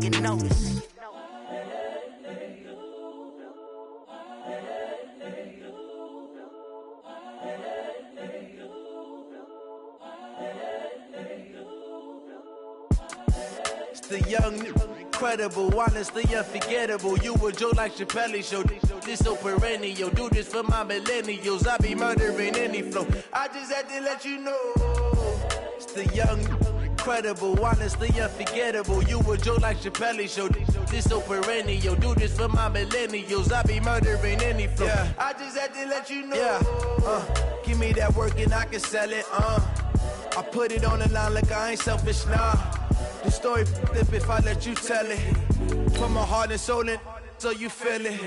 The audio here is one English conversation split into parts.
taking notice. It's the young, incredible, honestly unforgettable. You a Joe like Chappelle show. This so perennial. Do this for my millennials. I be murdering any flow. I just had to let you know. It's the young, incredible, honestly unforgettable. You a Joe like Chappelle show. This so perennial. Do this for my millennials. I be murdering any flow. Yeah. I just had to let you know. Yeah. Give me that work and I can sell it. I put it on the line like I ain't selfish, nah. The story flip if I let you tell it. Put my heart and soul in so you feel it.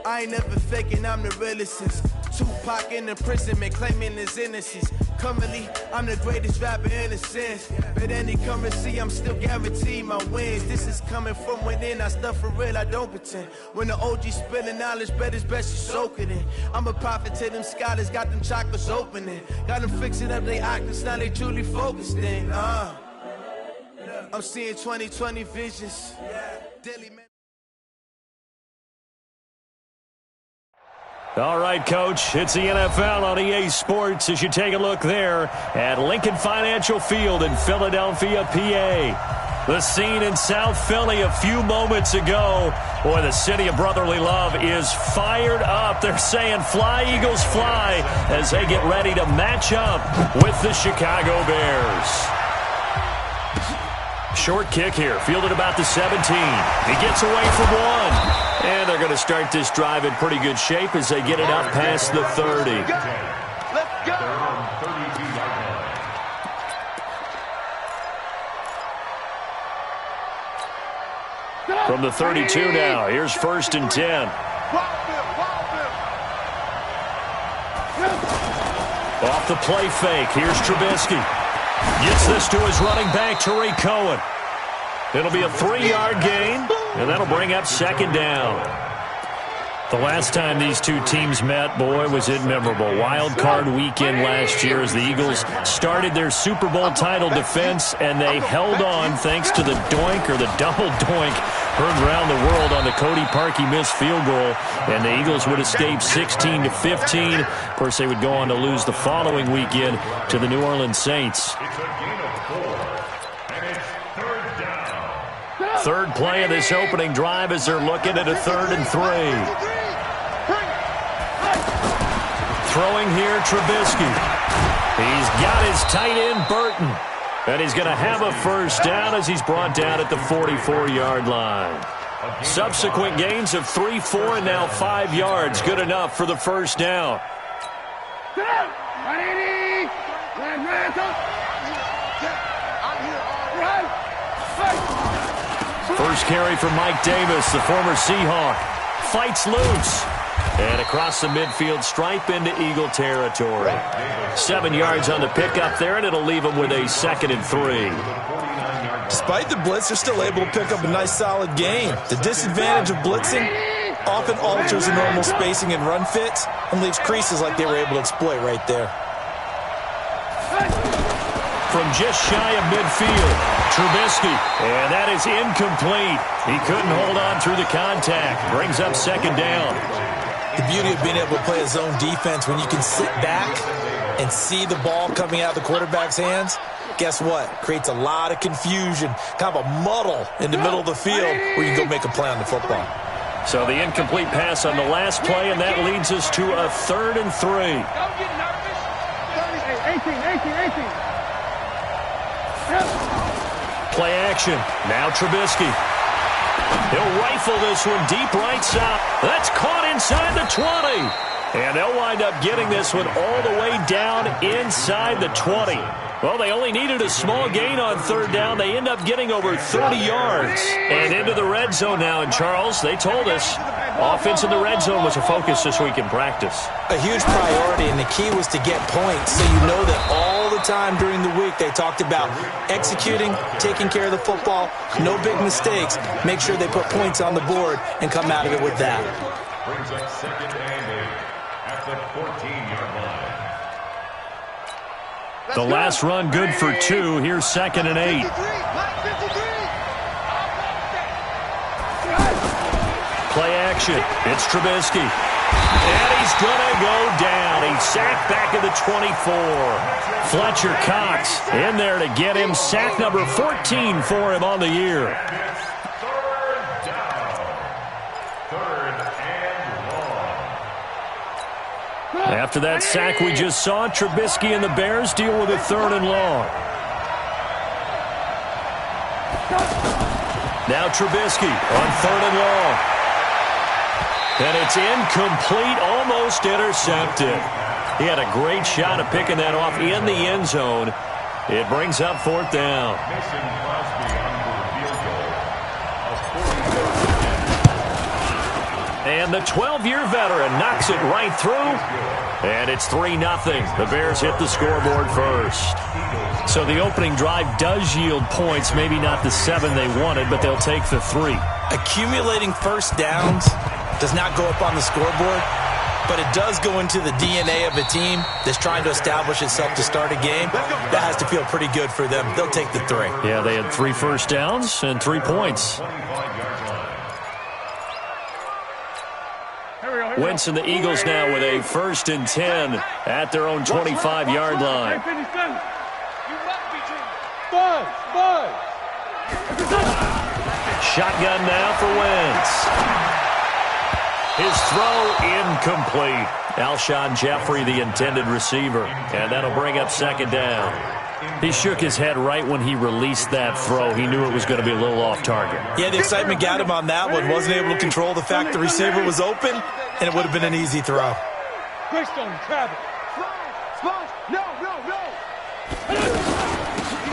I ain't never faking, I'm the realest since Tupac in imprisonment, claiming his innocence. Currently, I'm the greatest rapper in a sense. But any currency, I'm still guaranteed my wins. This is coming from within, I stuff for real, I don't pretend. When the OG spilling knowledge, bet it's best you soak it in. I'm a prophet to them scholars, got them chakras opening. Got them fixing up they octaves, now they truly focused in. I'm seeing 2020 visions. Daily man. All right, Coach, it's the NFL on EA Sports as you take a look there at Lincoln Financial Field in Philadelphia, PA. The scene in South Philly a few moments ago. Boy, the city of brotherly love is fired up. They're saying fly, Eagles, fly as they get ready to match up with the Chicago Bears. Short kick here, fielded about the 17. He gets away from one. And they're going to start this drive in pretty good shape as they get it up past the 30. Let's go. From the 32 now, here's 1st and 10. Off the play fake, here's Trubisky. Gets this to his running back, Tariq Cohen. It'll be a 3-yard gain, and that'll bring up 2nd down. The last time these two teams met, boy, was it memorable. Wild card weekend last year as the Eagles started their Super Bowl title defense, and they held on thanks to the doink or the double doink heard around the world on the Cody Parkey missed field goal, and the Eagles would escape 16-15. Of course, they would go on to lose the following weekend to the New Orleans Saints. Third play of this opening drive as they're looking at a 3rd and 3. Throwing here, Trubisky. He's got his tight end, Burton. And he's going to have a 1st down as he's brought down at the 44-yard line. Subsequent gains of 3, 4, and now 5 yards. Good enough for the 1st down. First carry for Mike Davis, the former Seahawk. Fights loose. And across the midfield stripe into Eagle territory. 7 yards on the pickup there, and it'll leave them with a 2nd and 3. Despite the blitz, they're still able to pick up a nice solid gain. The disadvantage of blitzing often alters the normal spacing and run fits and leaves creases like they were able to exploit right there. From just shy of midfield, Trubisky, and that is incomplete. He couldn't hold on through the contact. Brings up 2nd down. The beauty of being able to play a zone defense when you can sit back and see the ball coming out of the quarterback's hands, guess what? Creates a lot of confusion, kind of a muddle in the middle of the field where you can go make a play on the football. So the incomplete pass on the last play, and that leads us to a 3rd and 3. Don't get nervous. 18. Play action. Now Trubisky. He'll rifle this one deep right side. That's caught inside the 20. And they'll wind up getting this one all the way down inside the 20. Well, they only needed a small gain on 3rd down. They end up getting over 30 yards. And into the red zone now. And Charles, they told us offense in the red zone was a focus this week in practice. A huge priority, and the key was to get points. So you know that all the time during the week they talked about executing, taking care of the football, no big mistakes. Make sure they put points on the board and come out of it with that. Brings up 2nd and 8 at the 14-yard line. The last run good for 2. Here's 2nd and 8. play action. It's Trubisky. And he's going to go down. He's sacked back at the 24. Fletcher Cox in there to get him. Sack number 14 for him on the year. After that sack we just saw, Trubisky and the Bears deal with a 3rd and long. Now Trubisky on 3rd and long. And it's incomplete, almost intercepted. He had a great shot at picking that off in the end zone. It brings up 4th down. And the 12-year veteran knocks it right through. And it's 3-0. The Bears hit the scoreboard first. So the opening drive does yield points. Maybe not the 7 they wanted, but they'll take the 3. Accumulating first downs does not go up on the scoreboard, but it does go into the DNA of a team that's trying to establish itself to start a game. That has to feel pretty good for them. They'll take the 3. Yeah, they had 3 first downs and 3 points. Wentz and the Eagles now with a 1st and 10 at their own 25-yard line. Shotgun now for Wentz. His throw incomplete. Alshon Jeffrey, the intended receiver. And that'll bring up 2nd down. He shook his head right when he released that throw. He knew it was going to be a little off target. Yeah, the excitement got him on that one. Wasn't able to control the fact the receiver was open, and it would have been an easy throw.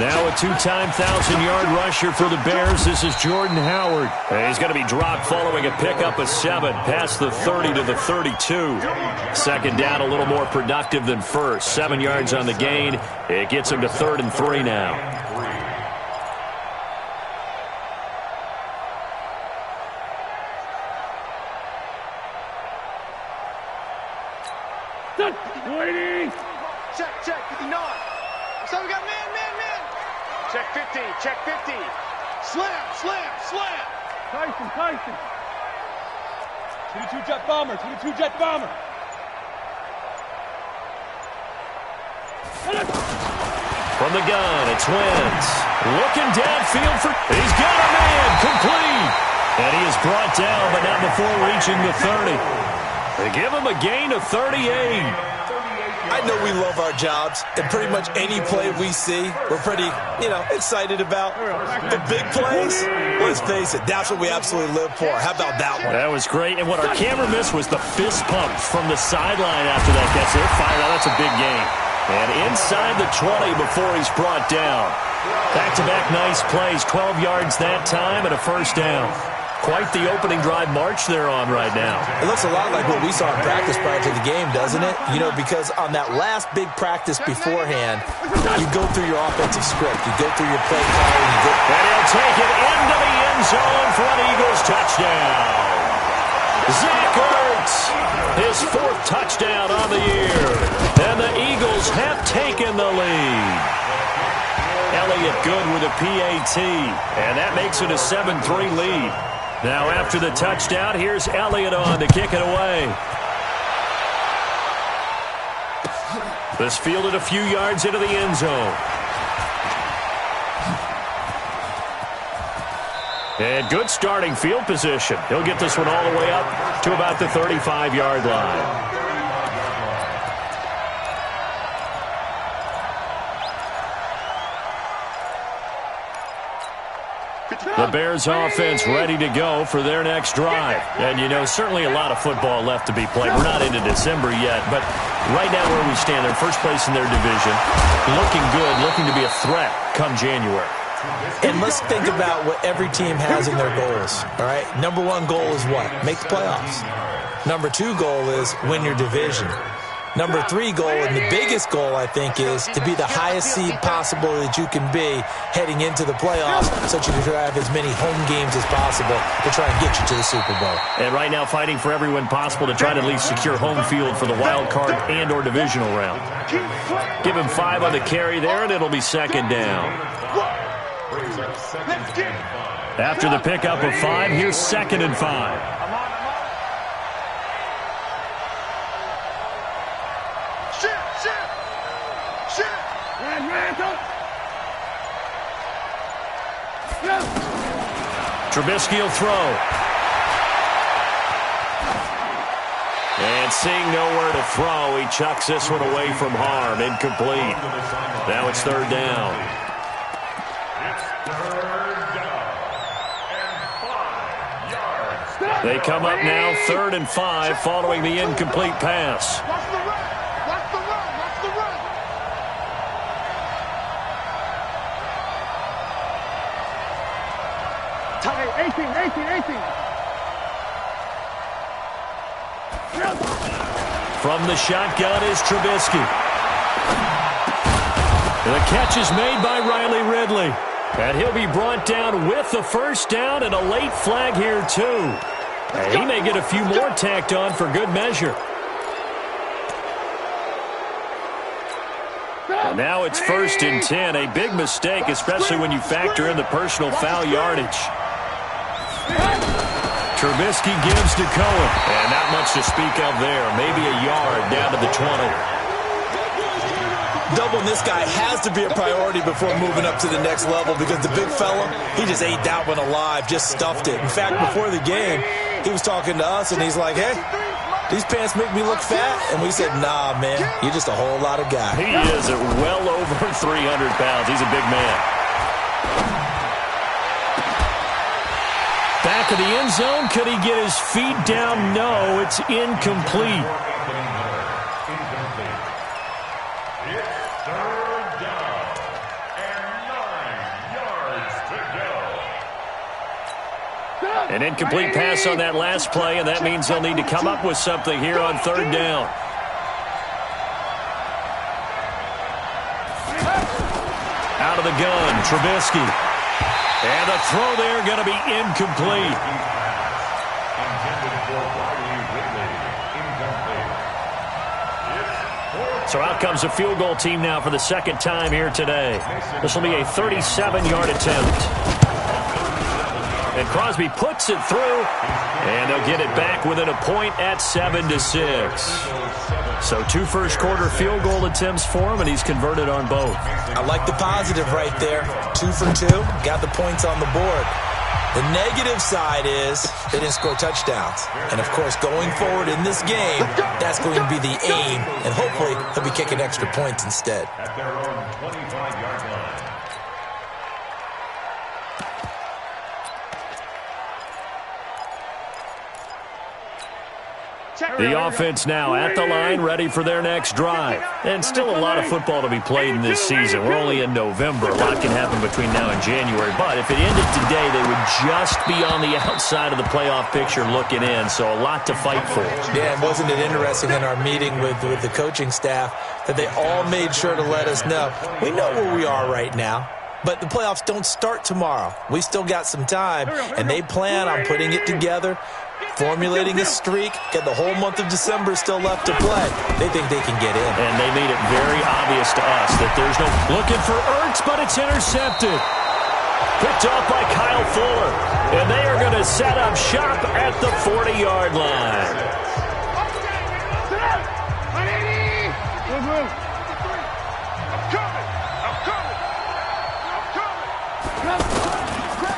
Now a 2-time 1,000-yard rusher for the Bears. This is Jordan Howard. He's going to be dropped following a pickup of 7 past the 30 to the 32. 2nd down, a little more productive than first. 7 yards on the gain. It gets him to 3rd and 3 now. Waiting. Check, 59. So we got man. Check 50. Slam. Tyson. 22 jet bomber. From the gun, it's Wentz. Looking downfield for... He's got a man, complete. And he is brought down, but not before reaching the 30. They give him a gain of 38. I know we love our jobs, and pretty much any play we see, we're pretty, excited about. The big plays, let's face it, that's what we absolutely live for. How about that one? That was great, and what our camera missed was the fist pump from the sideline after that catch. They're fired out. That's a big game. And inside the 20 before he's brought down. Back-to-back nice plays, 12 yards that time and a 1st down. Quite the opening drive march they're on right now. It looks a lot like what we saw in practice prior to the game, doesn't it? Because on that last big practice beforehand, you go through your offensive script. You go through your play calling. And he'll take it into the end zone for an Eagles touchdown. Zach Ertz, his 4th touchdown on the year. And the Eagles have taken the lead. Elliott good with a PAT. And that makes it a 7-3 lead. Now after the touchdown, here's Elliott on to kick it away. This fielded a few yards into the end zone. And good starting field position. He'll get this one all the way up to about the 35-yard line. The Bears offense ready to go for their next drive. And, certainly a lot of football left to be played. We're not into December yet, but right now where we stand, they're first place in their division. Looking good, looking to be a threat come January. And let's think about what every team has in their goals, all right? Number 1 goal is what? Make the playoffs. Number 2 goal is win your division. Number 3 goal, and the biggest goal, I think, is to be the highest seed possible that you can be heading into the playoffs so that you can have as many home games as possible to try and get you to the Super Bowl. And right now fighting for every win possible to try to at least secure home field for the wild card and or divisional round. Give him 5 on the carry there, and it'll be 2nd down. After the pickup of 5, here's 2nd and 5. Trubisky will throw. And seeing nowhere to throw, he chucks this one away from harm. Incomplete. Now it's third down. It's third down and 5 yards. They come up now 3rd and 5 following the incomplete pass. Watch the run. Watch the run. Watch the run. Tight. 18. From the shotgun is Trubisky. And the catch is made by Riley Ridley. And he'll be brought down with the first down and a late flag here, too. And he may get a few more tacked on for good measure. And now it's 1st and 10. A big mistake, especially when you factor in the personal foul yardage. Trubisky gives to Cohen. And not much to speak of there. Maybe a yard down to the 20. Doubling this guy has to be a priority before moving up to the next level because the big fella, he just ate that one alive, just stuffed it. In fact, before the game, he was talking to us, and he's like, hey, these pants make me look fat? And we said, nah, man, you're just a whole lot of guy. He is at well over 300 pounds. He's a big man. Back of the end zone. Could he get his feet down? No, it's incomplete. It's third down and 9 yards to go. An incomplete pass on that last play, and that means they'll need to come up with something here on 3rd down. Out of the gun, Trubisky. And the throw there going to be incomplete. Intended for Riley Ridley. Incomplete. It's So out comes a field goal team now for the second time here today. This will be a 37-yard attempt. And Crosby puts it through, and they'll get it back within a point at 7-6. So 2 first-quarter field goal attempts for him, and he's converted on both. I like the positive right there. 2 for 2, got the points on the board. The negative side is they didn't score touchdowns. And, of course, going forward in this game, that's going to be the aim, and hopefully he'll be kicking extra points instead. at their own 25-yard line. The offense now at the line, ready for their next drive. And still a lot of football to be played in this season. We're only in November. A lot can happen between now and January. But if it ended today, they would just be on the outside of the playoff picture looking in. So a lot to fight for. Yeah, and wasn't it interesting in our meeting with the coaching staff that they all made sure to let us know, we know where we are right now. But the playoffs don't start tomorrow. We still got some time, and they plan on putting it together, formulating a streak, get the whole month of December still left to play. They think they can get in. And they made it very obvious to us that there's no looking for Ertz, but it's intercepted. Picked off by Kyle Fuller. And they are going to set up shop at the 40-yard line.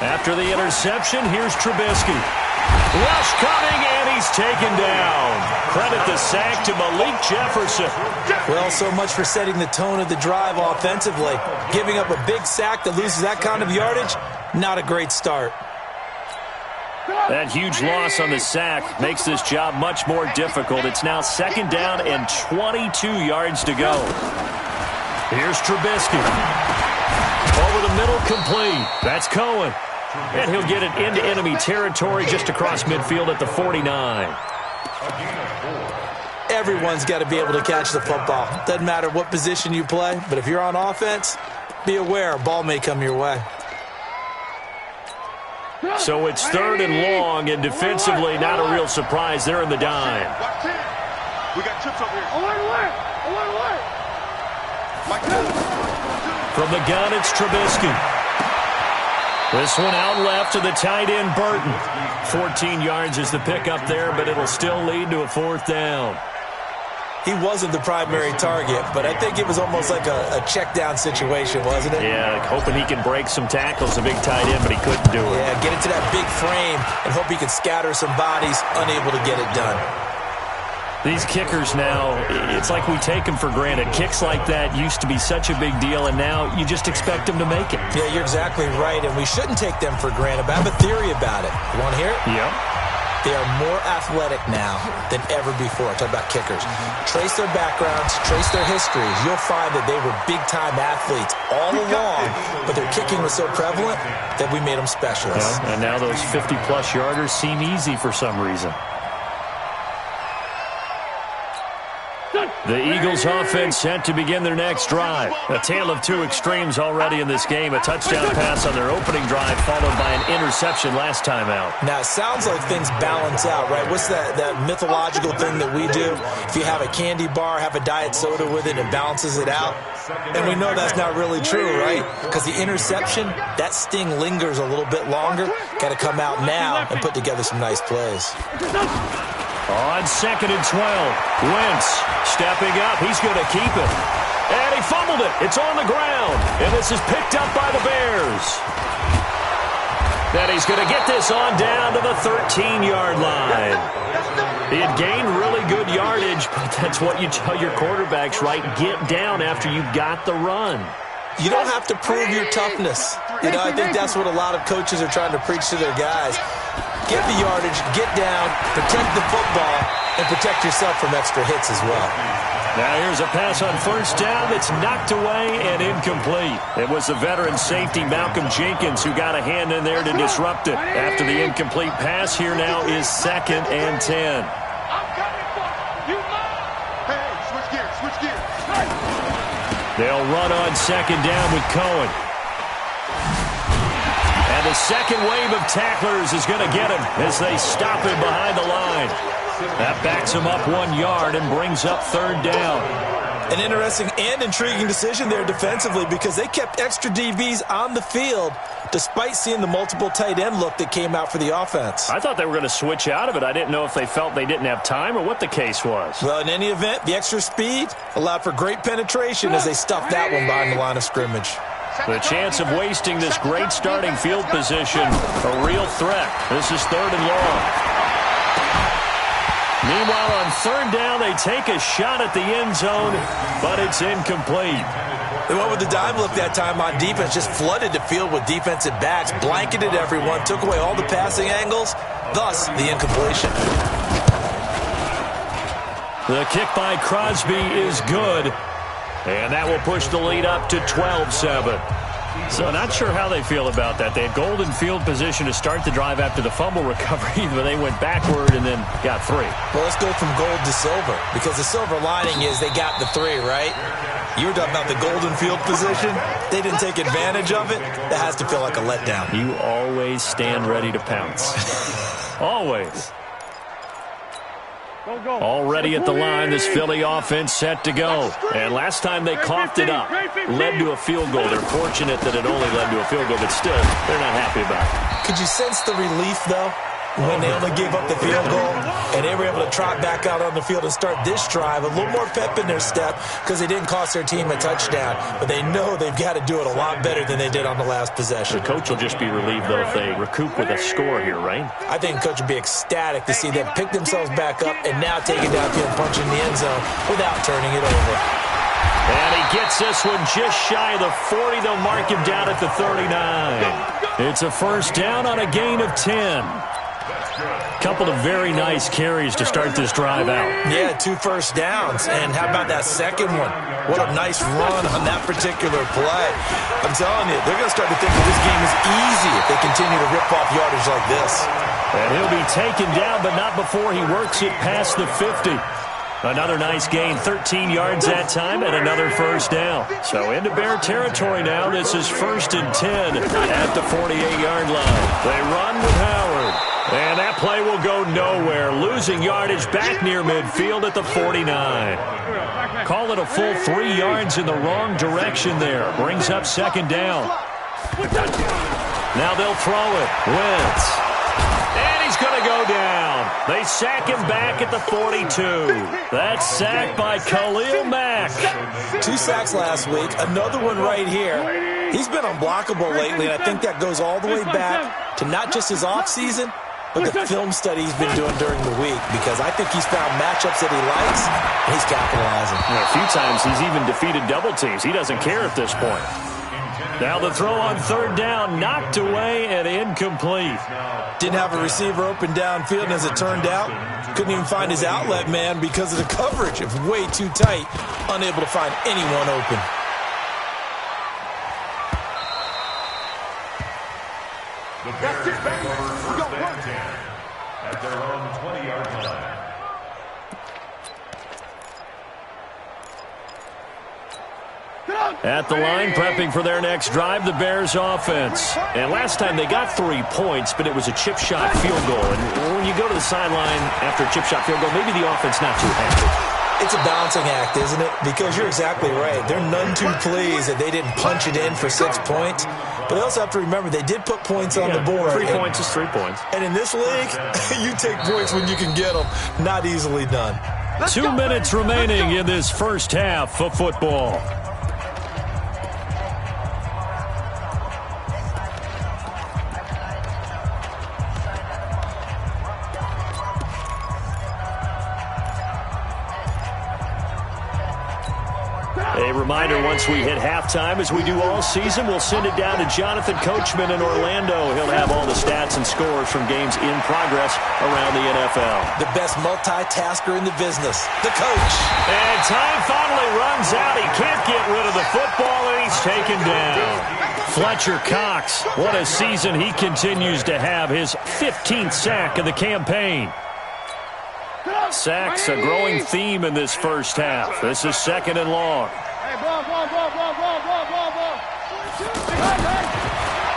After the interception, here's Trubisky. Rush coming, and he's taken down. Credit the sack to Malik Jefferson. Well, so much for setting the tone of the drive offensively. Giving up a big sack that loses that kind of yardage, not a great start. That huge loss on the sack makes this job much more difficult. It's now second down and 22 yards to go. Here's Trubisky. Over the middle, complete. That's Cohen. And he'll get it into enemy territory just across midfield at the 49. Everyone's got to be able to catch the football. Doesn't matter what position you play, but if you're on offense, be aware, a ball may come your way. So it's third and long, and defensively, not a real surprise. They're in the dime. We got chips over here. From the gun, it's Trubisky. This one out left to the tight end, Burton. 14 yards is the pickup there, but it'll still lead to a fourth down. He wasn't the primary target, but I think it was almost like a check down situation, wasn't it? Yeah, hoping he can break some tackles, a big tight end, but he couldn't do it. Yeah, get it to that big frame and hope he can scatter some bodies, unable to get it done. These kickers now, it's like we take them for granted. Kicks like that used to be such a big deal, and now you just expect them to make it. Yeah, you're exactly right, and we shouldn't take them for granted, but I have a theory about it. You want to hear it? Yep. They are more athletic now than ever before. I'm talking about kickers. Trace their backgrounds, trace their histories. You'll find that they were big-time athletes all along, but their kicking was so prevalent that we made them specialists. Yeah, and now those 50-plus yarders seem easy for some reason. The Eagles offense set to begin their next drive. A tale of two extremes already in this game. A touchdown pass on their opening drive followed by an interception last time out. Now, it sounds like things balance out, right? What's that mythological thing that we do? If you have a candy bar, have a diet soda with it, it balances it out. And we know that's not really true, right? Because the interception, that sting lingers a little bit longer. Got to come out now and put together some nice plays. On 2nd and 12, Wentz stepping up. He's going to keep it. And he fumbled it. It's on the ground. And this is picked up by the Bears. Then he's going to get this on down to the 13-yard line. He had gained really good yardage, but that's what you tell your quarterbacks, right? Get down after you got the run. You don't have to prove your toughness. You know, I think that's what a lot of coaches are trying to preach to their guys. Get the yardage, get down, protect the football, and protect yourself from extra hits as well. Now here's a pass on first down that's knocked away and incomplete. It was the veteran safety Malcolm Jenkins who got a hand in there to disrupt it. After the incomplete pass, here now is 2nd and 10. Switch gears. They'll run on 2nd down with Cohen. And the second wave of tacklers is going to get him as they stop him behind the line. That backs him up 1 yard and brings up 3rd down. An interesting and intriguing decision there defensively because they kept extra DBs on the field despite seeing the multiple tight end look that came out for the offense. I thought they were going to switch out of it. I didn't know if they felt they didn't have time or what the case was. Well, in any event, the extra speed allowed for great penetration as they stuffed that one behind the line of scrimmage. The chance of wasting this great starting field position, a real threat. This is 3rd and long. Meanwhile, on 3rd down, they take a shot at the end zone, but it's incomplete. They went with the dime look that time on defense, just flooded the field with defensive backs, blanketed everyone, took away all the passing angles, thus the incompletion. The kick by Crosby is good. And that will push the lead up to 12-7. So not sure how they feel about that. They had golden field position to start the drive after the fumble recovery, but they went backward and then got 3. Well, let's go from gold to silver, because the silver lining is they got the 3, right? You were talking about the golden field position. They didn't take advantage of it. That has to feel like a letdown. You always stand ready to pounce. Always. Already at the line, this Philly offense set to go. And last time they coughed it up, led to a field goal. They're fortunate that it only led to a field goal, but still, they're not happy about it. Could you sense the relief, though, when they only gave up the field goal and they were able to trot back out on the field and start this drive? A little more pep in their step because they didn't cost their team a touchdown, but they know they've got to do it a lot better than they did on the last possession. The coach will just be relieved, though, if they recoup with a score here, right? I think the coach would be ecstatic to see them pick themselves back up and now take it downfield and punch in the end zone without turning it over. And he gets this one just shy of the 40. They'll mark him down at the 39. It's a first down on a gain of 10. Couple of very nice carries to start this drive out. Yeah, 2 first downs. And how about that second one? What a nice run on that particular play. I'm telling you, they're going to start to think that this game is easy if they continue to rip off yardage like this. And he'll be taken down, but not before he works it past the 50. Another nice gain, 13 yards that time, and another first down. So into Bear territory now. This is 1st and 10 at the 48-yard line. They run with Howard. And that play will go nowhere. Losing yardage back near midfield at the 49. Call it a full 3 yards in the wrong direction there. Brings up 2nd down. Now they'll throw it. Wentz. And he's going to go down. They sack him back at the 42. That's sacked by Khalil Mack. 2 sacks last week. Another one right here. He's been unblockable lately, and I think that goes all the way back to not just his offseason, but the film study he's been doing during the week, because I think he's found matchups that he likes, and he's capitalizing. A few times he's even defeated double teams. He doesn't care at this point. Now the throw on third down, knocked away and incomplete. Didn't have a receiver open downfield, and as it turned out, couldn't even find his outlet man because of the coverage. It was way too tight, unable to find anyone open. The Bears take over first and 10 at their own 20-yard line. At the line, prepping for their next drive, the Bears offense. And last time they got 3 points, but it was a chip shot field goal. And when you go to the sideline after a chip shot field goal, maybe the offense not too happy. It's a balancing act, isn't it? Because you're exactly right. They're none too pleased that they didn't punch it in for 6 points. But they also have to remember they did put points on the board. 3 points is 3 points. And in this league, you take points when you can get them. Not easily done. 2 minutes remaining in this first half of football. A reminder, once we hit halftime, as we do all season, we'll send it down to Jonathan Coachman in Orlando. He'll have all the stats and scores from games in progress around the NFL. The best multitasker in the business, the coach. And time finally runs out. He can't get rid of the football, and he's taken down. Fletcher Cox, what a season he continues to have. His 15th sack of the campaign. Sacks, a growing theme in this first half. This is 2nd and long.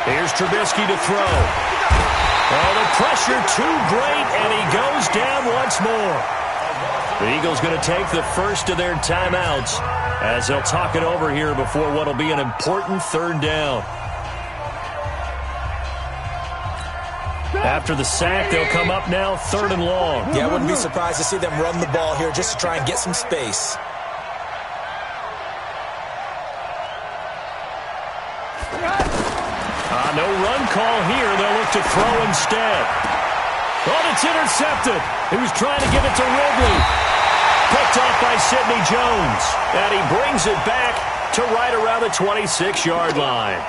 Here's Trubisky to throw. Oh, the pressure too great, and he goes down once more. The Eagles going to take the first of their timeouts as they'll talk it over here before what will be an important 3rd down. After the sack, they'll come up now 3rd and long. Yeah, I wouldn't be surprised to see them run the ball here just to try and get some space. No run call here. They'll look to throw instead. Oh, it's intercepted. He was trying to give it to Ridley. Picked off by Sidney Jones. And he brings it back to right around the 26-yard line.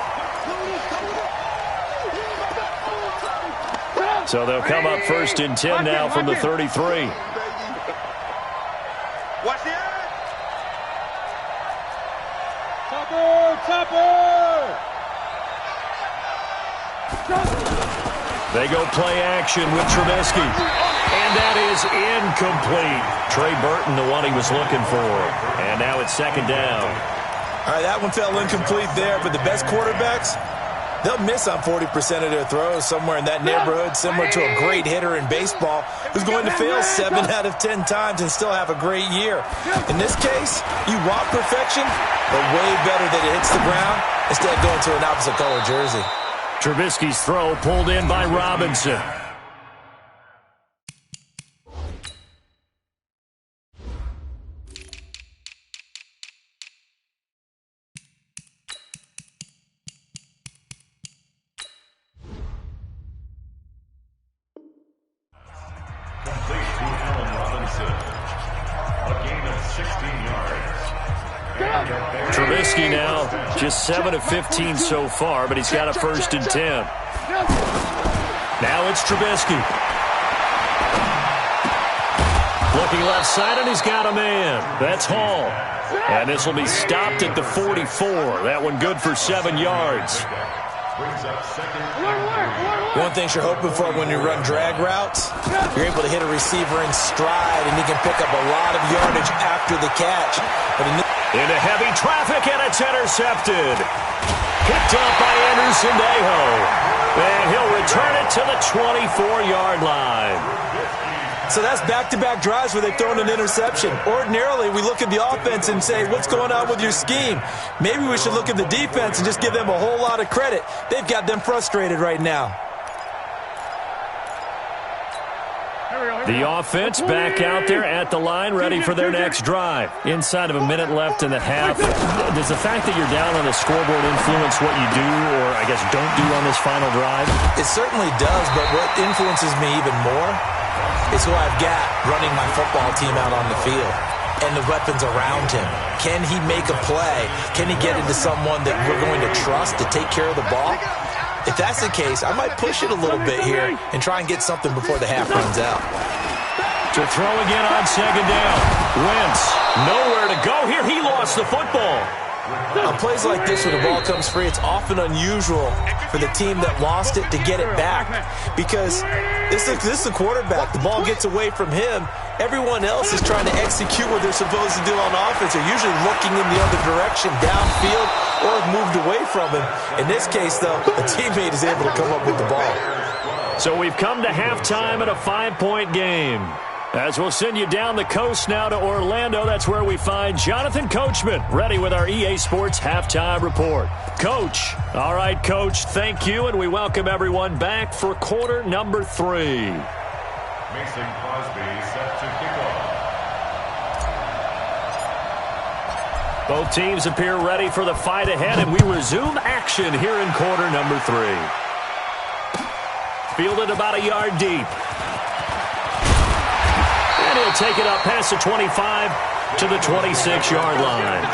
So they'll come up 1st and 10 now from the 33. Watch the eye. They go play action with Trubisky. And that is incomplete. Trey Burton, the one he was looking for. And now it's 2nd down. All right, that one fell incomplete there, but the best quarterbacks, they'll miss on 40% of their throws, somewhere in that neighborhood, similar to a great hitter in baseball who's going to fail 7 out of 10 times and still have a great year. In this case, you want perfection, but way better that it hits the ground instead of going to an opposite color jersey. Trubisky's throw pulled in by Robinson. Complete to Allen Robinson. A gain of 16 yards. Trubisky now just 7 of 15 so far, but he's got a 1st and 10. Now it's Trubisky. Looking left side, and he's got a man. That's Hall. And this will be stopped at the 44. That one good for 7 yards. One thing you're hoping for when you run drag routes, you're able to hit a receiver in stride, and he can pick up a lot of yardage after the catch. But into heavy traffic, and it's intercepted. Picked up by Anderson Dejo. And he'll return it to the 24-yard line. So that's back-to-back drives where they've thrown an interception. Ordinarily, we look at the offense and say, what's going on with your scheme? Maybe we should look at the defense and just give them a whole lot of credit. They've got them frustrated right now. The offense back out there at the line, ready for their next drive. Inside of a minute left in the half. Does the fact that you're down on the scoreboard influence what you do, or I guess don't do on this final drive? It certainly does, but what influences me even more is who I've got running my football team out on the field and the weapons around him. Can he make a play? Can he get into someone that we're going to trust to take care of the ball? If that's the case, I might push it a little bit here and try and get something before the half runs out. To throw again on second down. Wentz, nowhere to go here. He lost the football. On plays like this, when the ball comes free, it's often unusual for the team that lost it to get it back. Because this is the quarterback. The ball gets away from him. Everyone else is trying to execute what they're supposed to do on offense. They're usually looking in the other direction, downfield, or have moved away from him. In this case, though, a teammate is able to come up with the ball. So we've come to halftime at a 5-point game. As we'll send you down the coast now to Orlando, that's where we find Jonathan Coachman, ready with our EA Sports Halftime Report. Coach. All right, Coach, thank you, and we welcome everyone back for quarter number 3. Mason Crosby set to kick off. Both teams appear ready for the fight ahead, and we resume action here in quarter number 3. Fielded about a yard deep. And he'll take it up past the 25 to the 26-yard line.